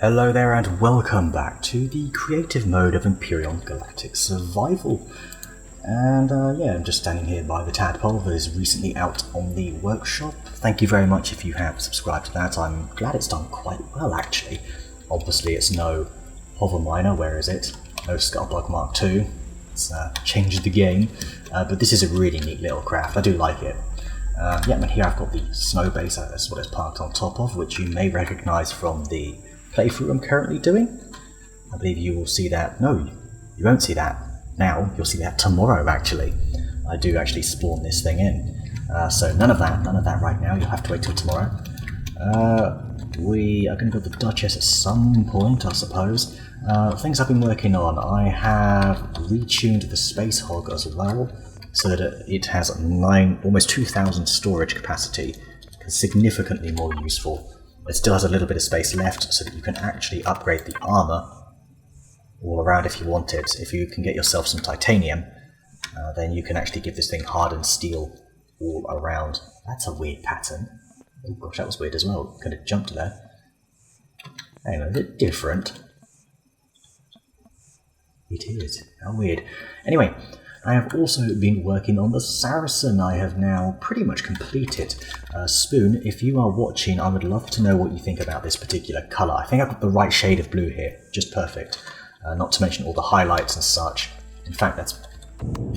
Hello there and welcome back to the creative mode of Empyrion Galactic Survival. And yeah, I'm just standing here by the tadpole that is recently out on the workshop. Thank you very much if you have subscribed to that. I'm glad it's done quite well actually. Obviously it's no hover miner, where is it? No Scuttlebug Mark II. It's changed the game. But this is a really neat little craft, I do like it. Yeah, and here I've got the snow base, that's what it's parked on top of, which you may recognise from the playthrough I'm currently doing. I believe you will see that. No, you won't see that now. You'll see that tomorrow. Actually, I do actually spawn this thing in. So none of that right now. You'll have to wait till tomorrow. We are going to build the Duchess at some point, I suppose. Things I've been working on. I have retuned the Space Hog as well, so that it has almost 2,000 storage capacity. Significantly more useful. It still has a little bit of space left so that you can actually upgrade the armour all around if you want it. If you can get yourself some titanium, then you can actually give this thing hardened steel all around. That's a weird pattern. Oh gosh, that was weird as well. Could have jumped there. Hang on, a bit different. It is. How weird. Anyway, I have also been working on the Saracen. I have now pretty much completed. Spoon, if you are watching, I would love to know what you think about this particular colour. I think I've got the right shade of blue here, just perfect. Not to mention all the highlights and such. In fact, let's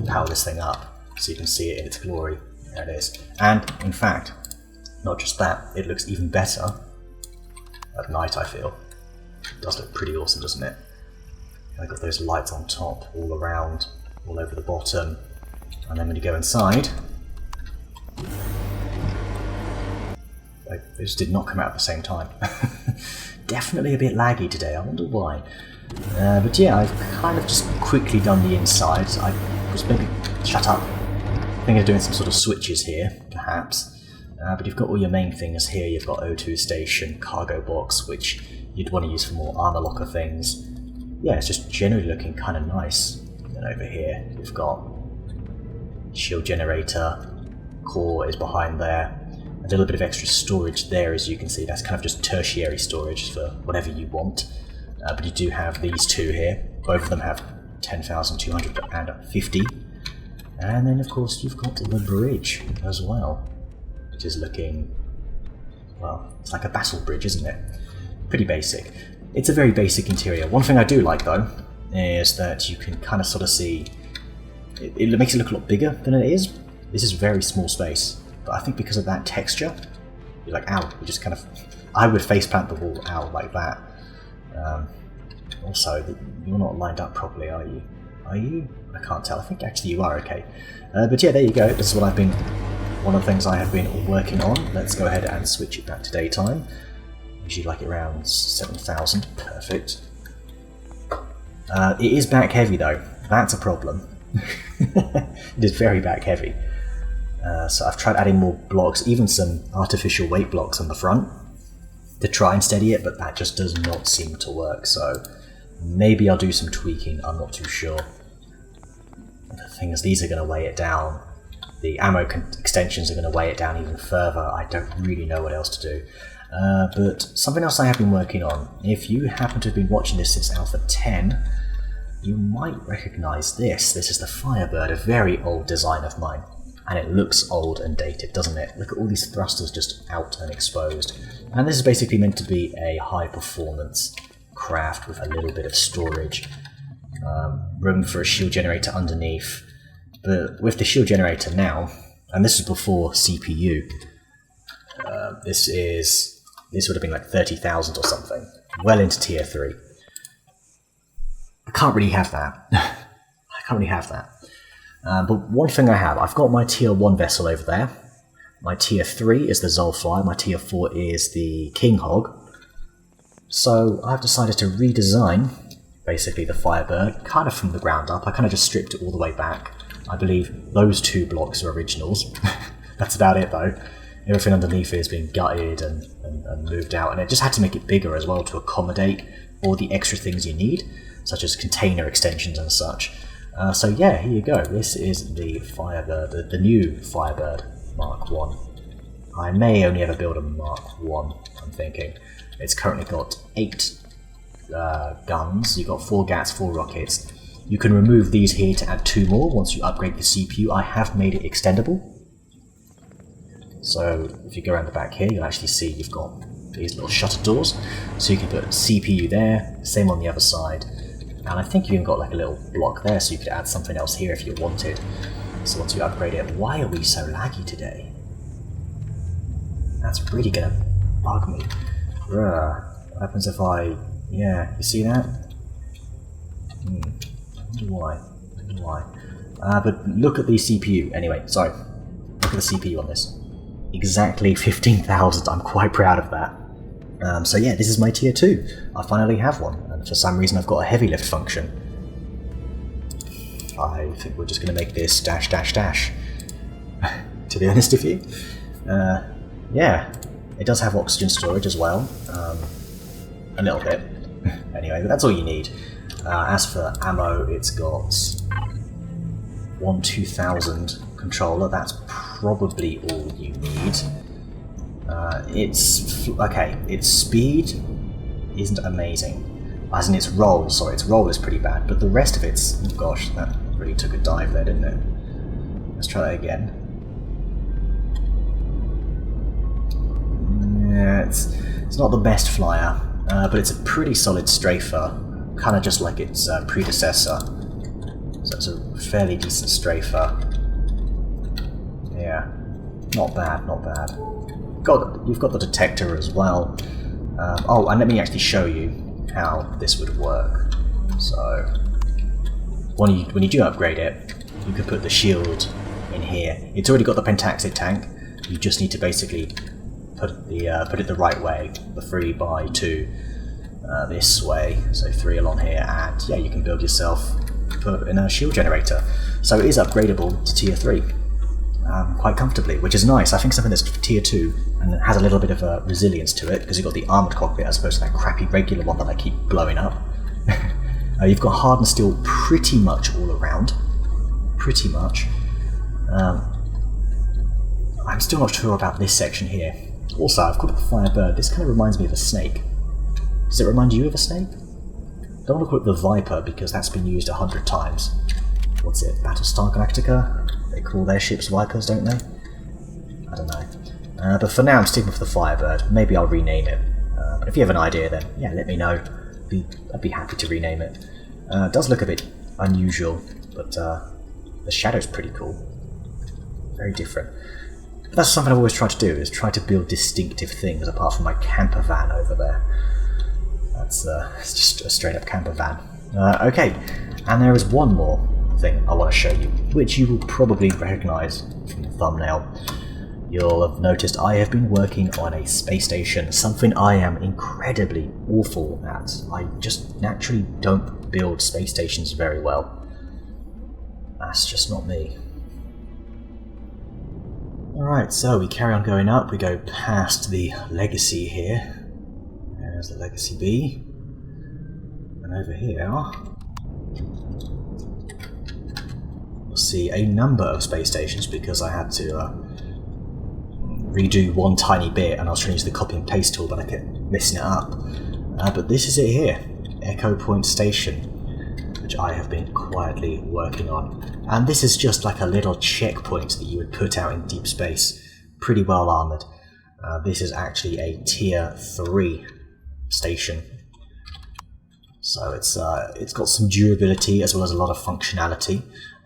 power this thing up so you can see it in its glory. There it is. And, in fact, not just that, it looks even better at night, I feel. It does look pretty awesome, doesn't it? I've got those lights on top, all around, all over the bottom, and then when you go inside, they just did not come out at the same time. Definitely a bit laggy today, I wonder why. But yeah, I've kind of just quickly done the inside. I was maybe, shut up, thinking of doing some sort of switches here, perhaps. But you've got all your main things here. You've got O2 station, cargo box, which you'd want to use for more armor locker things. Yeah, it's just generally looking kind of nice. And over here we've got shield generator, core is behind there, a little bit of extra storage there, as you can see. That's kind of just tertiary storage for whatever you want. But you do have these two here. Both of them have 10,250. And then of course you've got the bridge as well, which is looking, well, it's like a battle bridge, isn't it? Pretty basic. It's a very basic interior. One thing I do like though is that you can kind of sort of see, it makes it look a lot bigger than it is. This is very small space, but I think because of that texture, you're like, ow, you just kind of, I would faceplant the wall out like that. Also, you're not lined up properly, are you? Are you? I can't tell. I think actually you are okay. But yeah, there you go. This is what I've been, one of the things I have been working on. Let's go ahead and switch it back to daytime. Usually like it around 7,000. Perfect. It is back heavy though. That's a problem. It is very back heavy. So I've tried adding more blocks, even some artificial weight blocks on the front to try and steady it, but that just does not seem to work. So maybe I'll do some tweaking, I'm not too sure. The thing is, these are going to weigh it down. The ammo extensions are going to weigh it down even further. I don't really know what else to do. But something else I have been working on, if you happen to have been watching this since Alpha 10, you might recognise this. This is the Firebird, a very old design of mine. And it looks old and dated, doesn't it? Look at all these thrusters just out and exposed. And this is basically meant to be a high performance craft with a little bit of storage. Room for a shield generator underneath. But with the shield generator now, and this is before CPU, this would have been like 30,000 or something. Well into tier 3. I can't really have that. I can't really have that. But one thing I have, I've got my tier 1 vessel over there. My tier 3 is the Zolfly, my tier 4 is the King Hog. So I've decided to redesign, basically, the Firebird, kind of from the ground up. I kind of just stripped it all the way back. I believe those two blocks are originals. That's about it though. Everything underneath it has been gutted and moved out, and it just had to make it bigger as well to accommodate all the extra things you need, such as container extensions and such. So yeah, here you go. This is the Firebird, the new Firebird Mark 1. I may only ever build a Mark 1, I'm thinking. It's currently got 8 guns. You've got 4 GATs, 4 rockets. You can remove these here to add 2 more once you upgrade the CPU. I have made it extendable. So if you go around the back here, you'll actually see you've got these little shutter doors. So you can put CPU there, same on the other side. And I think you even got like a little block there, so you could add something else here if you wanted. So once you upgrade it, why are we so laggy today? That's really gonna bug me. What happens if I... yeah, you see that? I wonder why. But look at the CPU. Anyway, sorry. Look at the CPU on this. Exactly 15,000. I'm quite proud of that. So yeah, this is my tier 2. I finally have one. And for some reason I've got a heavy lift function. I think we're just going to make this dash dash dash. To be honest with you. Yeah. It does have oxygen storage as well. A little bit. Anyway, but that's all you need. As for ammo, it's got 2000 controller. That's probably all you need. Its speed isn't amazing. As in its roll, sorry, its roll is pretty bad, but the rest of it's... oh gosh, that really took a dive there, didn't it? Let's try that again. Yeah, it's not the best flyer, but it's a pretty solid strafer, kind of just like its predecessor. So it's a fairly decent strafer. Yeah, not bad, not bad. You've got the detector as well. Oh, and let me actually show you how this would work. So, when you do upgrade it, you can put the shield in here. It's already got the pentaxid tank. You just need to basically put it the right way, the 3x2 this way, so 3 along here, and yeah, you can build yourself put in a shield generator. So it is upgradable to tier 3 quite comfortably, which is nice. I think something that's tier 2 and has a little bit of a resilience to it, because you've got the armoured cockpit as opposed to that crappy regular one that I keep blowing up. You've got hardened steel pretty much all around. Pretty much. I'm still not sure about this section here. Also, I've got the firebird. This kind of reminds me of a snake. Does it remind you of a snake? I don't want to call it the Viper because that's been used 100 times. What's it? Battlestar Galactica? They call their ships Vipers, don't they? I don't know. But for now, I'm sticking with the firebird. Maybe I'll rename it. If you have an idea, then yeah, let me know. I'd be happy to rename it. It does look a bit unusual, but the shadow's pretty cool. Very different. But that's something I've always tried to do, is try to build distinctive things apart from my camper van over there. That's it's just a straight up camper van. Okay, and there is one more thing I want to show you, which you will probably recognise from the thumbnail. You'll have noticed I have been working on a space station, something I am incredibly awful at. I just naturally don't build space stations very well. That's just not me. Alright, so we carry on going up, we go past the Legacy here. There's the Legacy B. And over here, we'll see a number of space stations because I had to redo one tiny bit and I was trying to use the copy and paste tool, but I kept messing it up. But this is it here, Echo Point Station, which I have been quietly working on. And this is just like a little checkpoint that you would put out in deep space, pretty well armoured. This is actually a tier 3 station. So it's got some durability as well as a lot of functionality.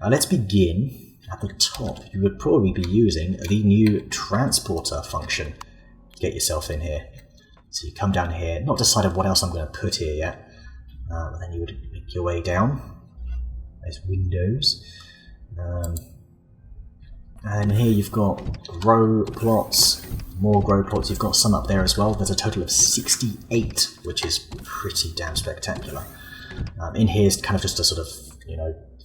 Let's begin at the top. You would probably be using the new transporter function to get yourself in here. So you come down here, not decided what else I'm going to put here yet, but then you would make your way down. There's windows. And here you've got grow plots, more grow plots. You've got some up there as well. There's a total of 68, which is pretty damn spectacular. In here is kind of just a sort of,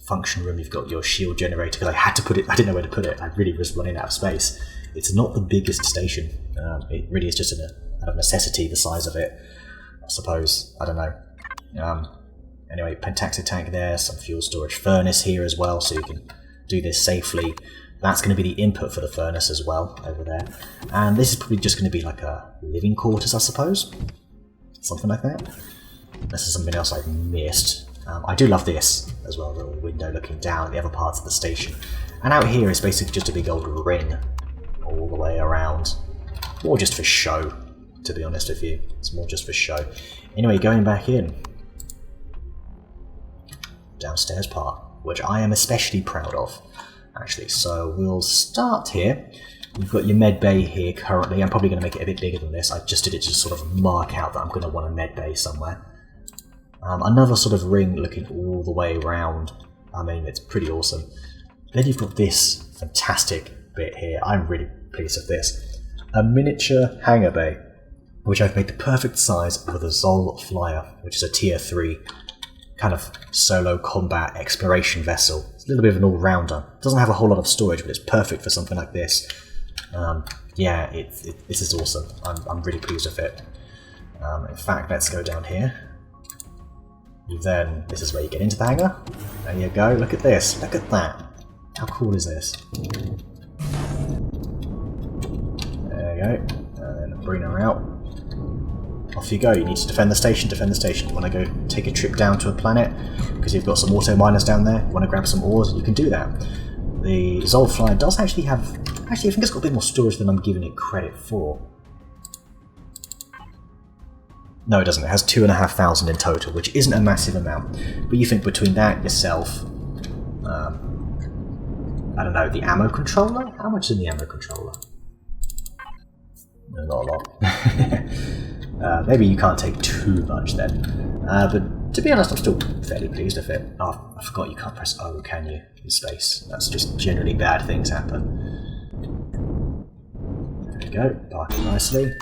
function room. You've got your shield generator, because I had to put it, I didn't know where to put it. I really was running out of space. It's not the biggest station. It really is just out of necessity, the size of it, I suppose. I don't know. Anyway, pentaxid tank there, some fuel storage furnace here as well, so you can do this safely. That's going to be the input for the furnace as well, over there. And this is probably just going to be like a living quarters, I suppose. Something like that. This is something else I've missed. I do love this as well, the little window looking down at the other parts of the station. And out here is basically just a big old ring all the way around. More just for show, to be honest with you. It's more just for show. Anyway, going back in. Downstairs part, which I am especially proud of, actually. So we'll start here. You've got your med bay here currently. I'm probably going to make it a bit bigger than this. I just did it to sort of mark out that I'm going to want a med bay somewhere. Another sort of ring looking all the way around. I mean, it's pretty awesome. Then you've got this fantastic bit here. I'm really pleased with this. A miniature hangar bay, which I've made the perfect size for the Zol Flyer, which is a tier 3 kind of solo combat exploration vessel. It's a little bit of an all-rounder. It doesn't have a whole lot of storage, but it's perfect for something like this. Yeah, this is awesome. I'm really pleased with it. In fact, let's go down here. Then, this is where you get into the hangar. There you go, look at this, look at that. How cool is this? There you go, and then bring her out. Off you go, you need to defend the station, defend the station. You want to go take a trip down to a planet, because you've got some auto miners down there, you want to grab some ores, you can do that. The Zol Flyer does actually have, I think it's got a bit more storage than I'm giving it credit for. No, it doesn't. It has 2,500 in total, which isn't a massive amount. But you think between that, yourself, I don't know, the ammo controller? How much is in the ammo controller? No, not a lot. Maybe you can't take too much then. But to be honest, I'm still fairly pleased with it. Oh, I forgot you can't press O, can you, in space? That's just generally bad things happen. There we go, parking nicely.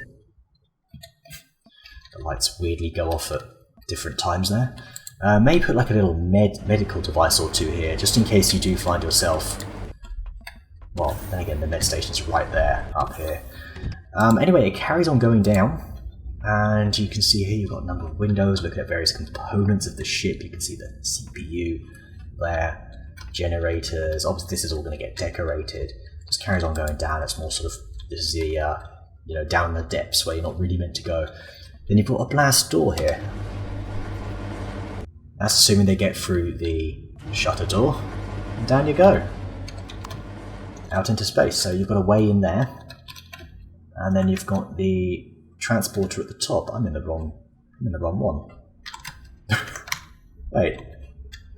The lights weirdly go off at different times there. Maybe put like a little medical device or two here, just in case you do find yourself... Well, then again, the med station's right there, up here. Anyway, it carries on going down, and you can see here you've got a number of windows looking at various components of the ship. You can see the CPU there, generators. Obviously, this is all going to get decorated. Just carries on going down. It's more sort of this is the down the depths where you're not really meant to go. Then you've got a blast door here. That's assuming they get through the shutter door. And down you go. Out into space. So you've got a way in there. And then you've got the transporter at the top. I'm in the wrong one. Wait.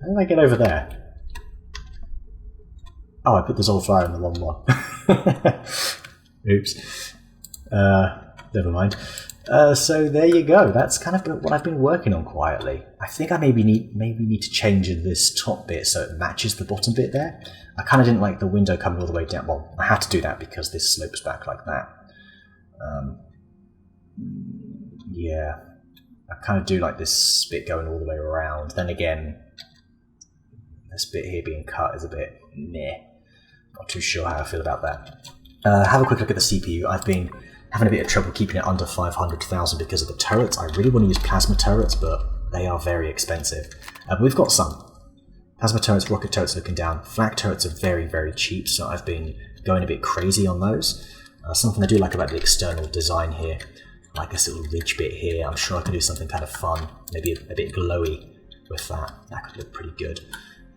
How did I get over there? Oh, I put the Zol Flyer in the wrong one. Oops. Never mind. So there you go. That's kind of what I've been working on quietly. I think I maybe need to change this top bit so it matches the bottom bit there. I kind of didn't like the window coming all the way down. Well, I had to do that because this slopes back like that. Yeah, I kind of do like this bit going all the way around. Then again, this bit here being cut is a bit meh. Not too sure how I feel about that. Have a quick look at the CPU. I've been having a bit of trouble keeping it under 500,000 because of the turrets. I really want to use plasma turrets, but they are very expensive. But we've got some. Plasma turrets, rocket turrets looking down. Flak turrets are very, very cheap, so I've been going a bit crazy on those. Something I do like about the external design here. I like this little ridge bit here. I'm sure I can do something kind of fun, maybe a bit glowy with that. That could look pretty good.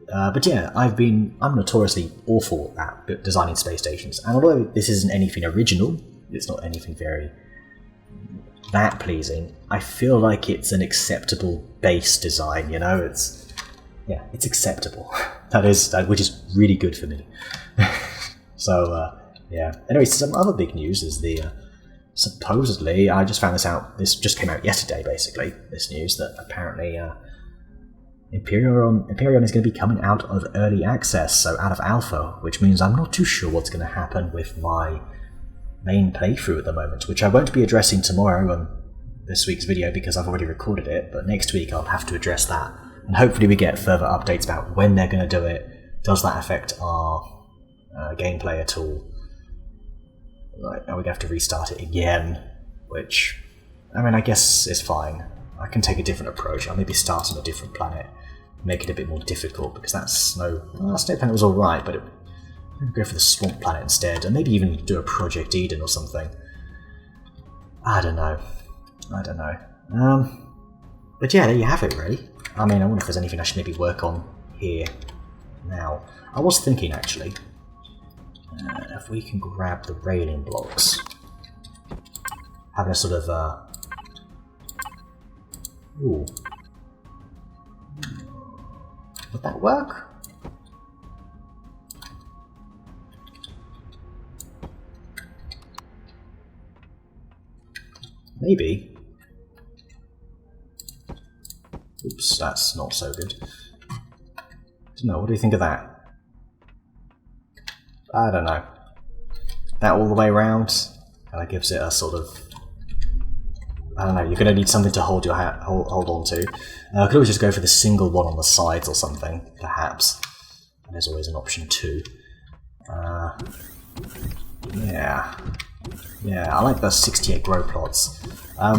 But yeah, I'm notoriously awful at designing space stations, and although this isn't anything original, it's not anything very that pleasing, I feel like it's an acceptable base design, you know? It's acceptable. Which is really good for me. So, yeah. Anyway, some other big news is supposedly, I just found this out, this just came out yesterday, basically, this news, that apparently Empyrion is going to be coming out of early access, so out of alpha, which means I'm not too sure what's going to happen with my main playthrough at the moment, which I won't be addressing tomorrow on this week's video because I've already recorded it, but next week I'll have to address that, and hopefully we get further updates about when they're going to do it. Does that affect our gameplay at all? Right, now we're going to have to restart it again, which, I mean, I guess is fine. I can take a different approach. I'll maybe start on a different planet, make it a bit more difficult, because that snow planet was alright, but go for the swamp planet instead, and maybe even do a Project Eden or something. I don't know. But yeah, there you have it, really. I mean, I wonder if there's anything I should maybe work on here now. I was thinking, actually, if we can grab the railing blocks, having a sort of, ooh. Would that work? Maybe. Oops, that's not so good. Don't know, what do you think of that? I don't know. That all the way around kind of gives it a sort of... I don't know, you're going to need something to hold your hold on to. I could always just go for the single one on the sides or something, perhaps. And there's always an option too. Yeah. Yeah, I like those 68 grow plots.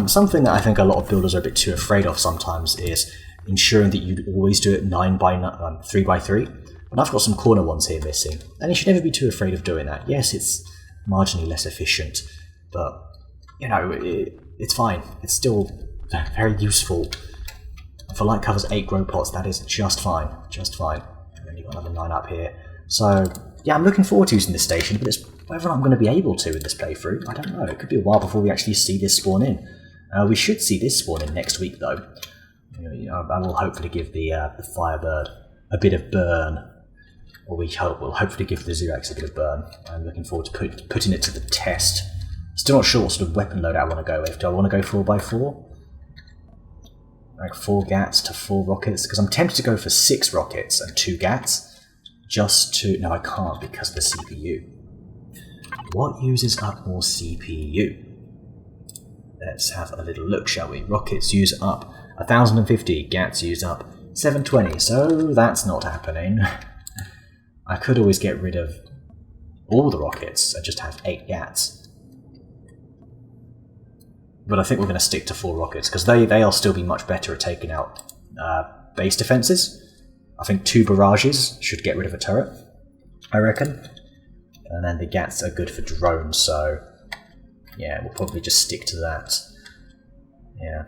Something that I think a lot of builders are a bit too afraid of sometimes is ensuring that you'd always do it 9 by 9, 3 by 3. And I've got some corner ones here missing, and you should never be too afraid of doing that. Yes, it's marginally less efficient, but you know, it's fine. It's still very useful. For light covers 8 grow plots, that is just fine. Just fine. And then you've got another 9 up here. So yeah, I'm looking forward to using this station, but it's whether I'm going to be able to in this playthrough, I don't know. It could be a while before we actually see this spawn in. We should see this spawn in next week, though. You know, I will hopefully give the firebird a bit of burn, or we'll hopefully give the Zirax a bit of burn. I'm looking forward to putting it to the test. Still not sure what sort of weapon load I want to go with. Do I want to go 4x4? Like 4 gats to 4 rockets? Because I'm tempted to go for 6 rockets and 2 gats. Just to... No, I can't because of the CPU. What uses up more CPU? Let's have a little look, shall we? Rockets use up 1050, gats use up 720, so that's not happening. I could always get rid of all the rockets and just have 8 gats. But I think we're going to stick to 4 rockets, because they'll still be much better at taking out base defences. I think 2 barrages should get rid of a turret, I reckon. And then the gats are good for drones, so yeah, we'll probably just stick to that. Yeah.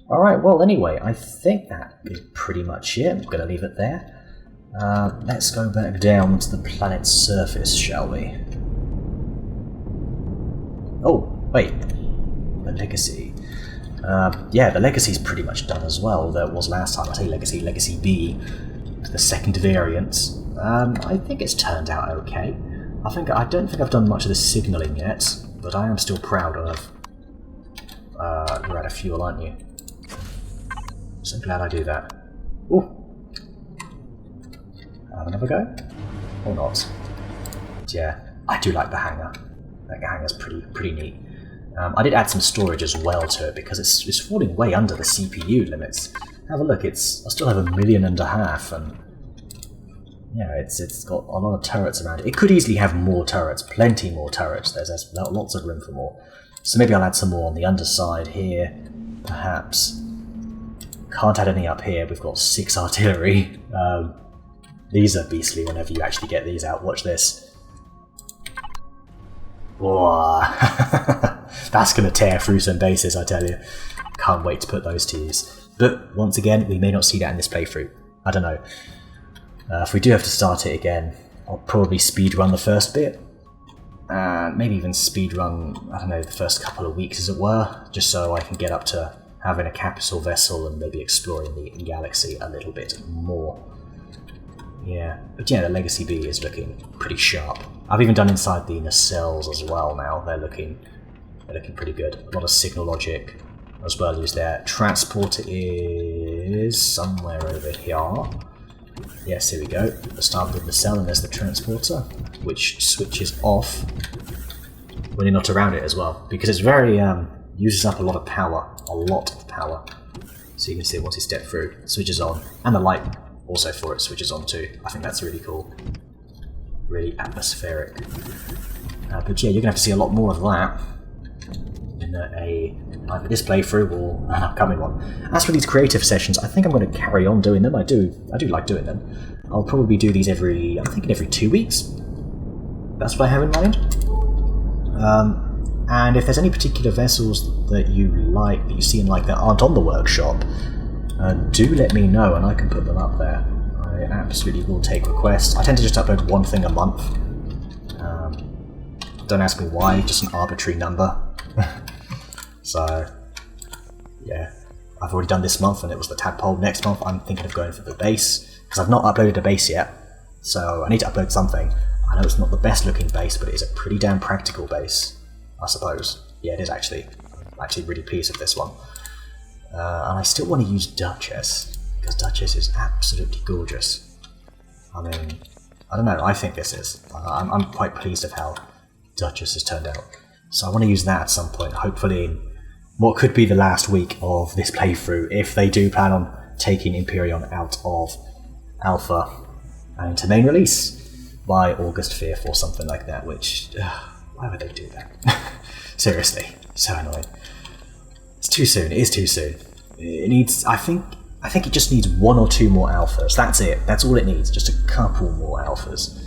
Alright, well anyway, I think that is pretty much it. I'm going to leave it there. Let's go back down to the planet's surface, shall we? Oh, wait. The Legacy. Yeah, the Legacy's pretty much done as well. There was last time. I say Legacy, Legacy B, the second variant. I think it's turned out okay. I don't think I've done much of the signalling yet, but I am still proud of. You're out of fuel, aren't you? So glad I do that. Ooh. Have another go? Or not? Yeah, I do like the hangar. That hangar's pretty neat. I did add some storage as well to it because it's falling way under the CPU limits. Have a look. I still have 1.5 million, and yeah, it's got a lot of turrets around it. It could easily have more turrets, plenty more turrets. There's lots of room for more. So maybe I'll add some more on the underside here, perhaps. Can't add any up here. We've got 6 artillery. These are beastly whenever you actually get these out. Watch this. Whoa. That's going to tear through some bases, I tell you. Can't wait to put those to use. But once again, we may not see that in this playthrough. I don't know. If we do have to start it again, I'll probably speedrun the first bit. Maybe even speedrun, I don't know, the first couple of weeks as it were, just so I can get up to having a capital vessel and maybe exploring the galaxy a little bit more. Yeah, but yeah, the Legacy B is looking pretty sharp. I've even done inside the nacelles as well now. They're looking pretty good. A lot of signal logic as well used there. Transporter is somewhere over here. Yes, here we go. Let's start with the cell, and there's the transporter, which switches off when you're not around it as well, because it's very uses up a lot of power, So you can see it once you step through, it switches on, and the light also for it switches on too. I think that's really cool, really atmospheric. But yeah, you're gonna have to see a lot more of that in either this playthrough or an upcoming one. As for these creative sessions, I think I'm going to carry on doing them. I do like doing them. I'll probably do these I'm thinking every 2 weeks. That's what I have in mind. And if there's any particular vessels that you like, that you see and like that aren't on the workshop, do let me know and I can put them up there. I absolutely will take requests. I tend to just upload one thing a month. Don't ask me why, just an arbitrary number. So, yeah. I've already done this month and it was the tadpole. Next month I'm thinking of going for the base, because I've not uploaded a base yet. So I need to upload something. I know it's not the best looking base, but it is a pretty damn practical base, I suppose. Yeah, it is actually. I'm actually really pleased with this one. And I still want to use Duchess, because Duchess is absolutely gorgeous. I mean, I don't know, I think this is. I'm quite pleased with how Duchess has turned out. So I want to use that at some point, hopefully in what could be the last week of this playthrough, if they do plan on taking Empyrion out of Alpha and into main release by August 5th or something like that, which, why would they do that? Seriously, so annoying. It's too soon, it is too soon. It needs, I think it just needs 1 or 2 more alphas, that's it, that's all it needs, just a couple more alphas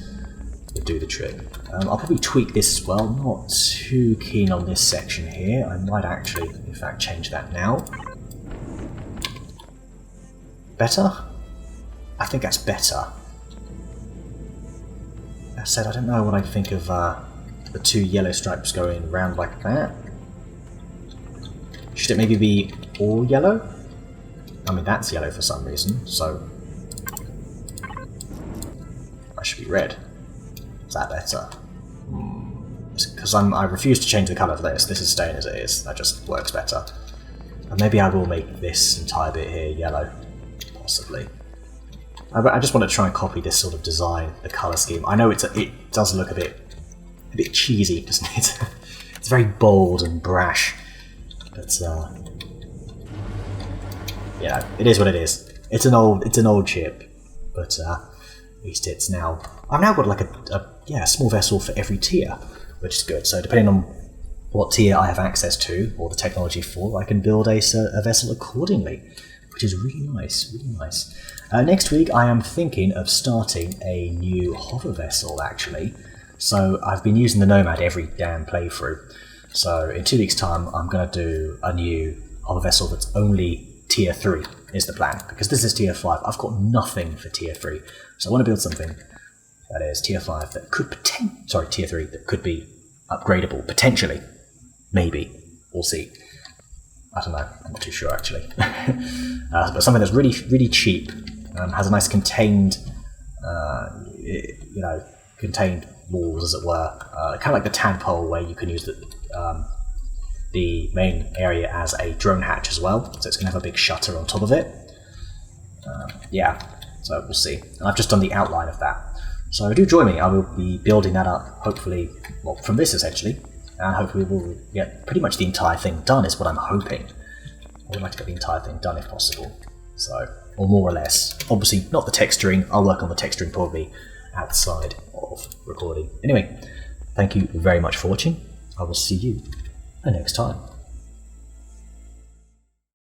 will do the trick. I'll probably tweak this as well, not too keen on this section here, I might actually, in fact, change that now. Better? I think that's better. That said, I don't know what I think of the 2 yellow stripes going round like that. Should it maybe be all yellow? I mean, that's yellow for some reason, so that should be red. Is that better? Because I refuse to change the colour of this. This is staying as it is. That just works better. And maybe I will make this entire bit here yellow, possibly. I just want to try and copy this sort of design, the colour scheme. I know it does look a bit cheesy, doesn't it? It's very bold and brash, but yeah, it is what it is. It's an old ship, but at least it's now. I've now got like a small vessel for every tier, which is good. So depending on what tier I have access to or the technology for, I can build a vessel accordingly, which is really nice, really nice. Next week I am thinking of starting a new hover vessel actually. So I've been using the Nomad every damn playthrough. So in 2 weeks time I'm going to do a new hover vessel that's only tier 3 is the plan. Because this is tier 5, I've got nothing for tier 3. So I want to build something that is tier 5 that could tier 3 that could be upgradable, potentially. Maybe. We'll see. I don't know, I'm not too sure actually. But something that's really, really cheap, has a nice contained, contained walls, as it were. Kind of like the tadpole, where you can use the main area as a drone hatch as well, so it's going to have a big shutter on top of it. Yeah, so we'll see. And I've just done the outline of that. So do join me, I will be building that up, hopefully, well, from this essentially, and hopefully we'll get pretty much the entire thing done, is what I'm hoping. I would like to get the entire thing done if possible. So, or more or less. Obviously, not the texturing, I'll work on the texturing probably outside of recording. Anyway, thank you very much for watching. I will see you next time.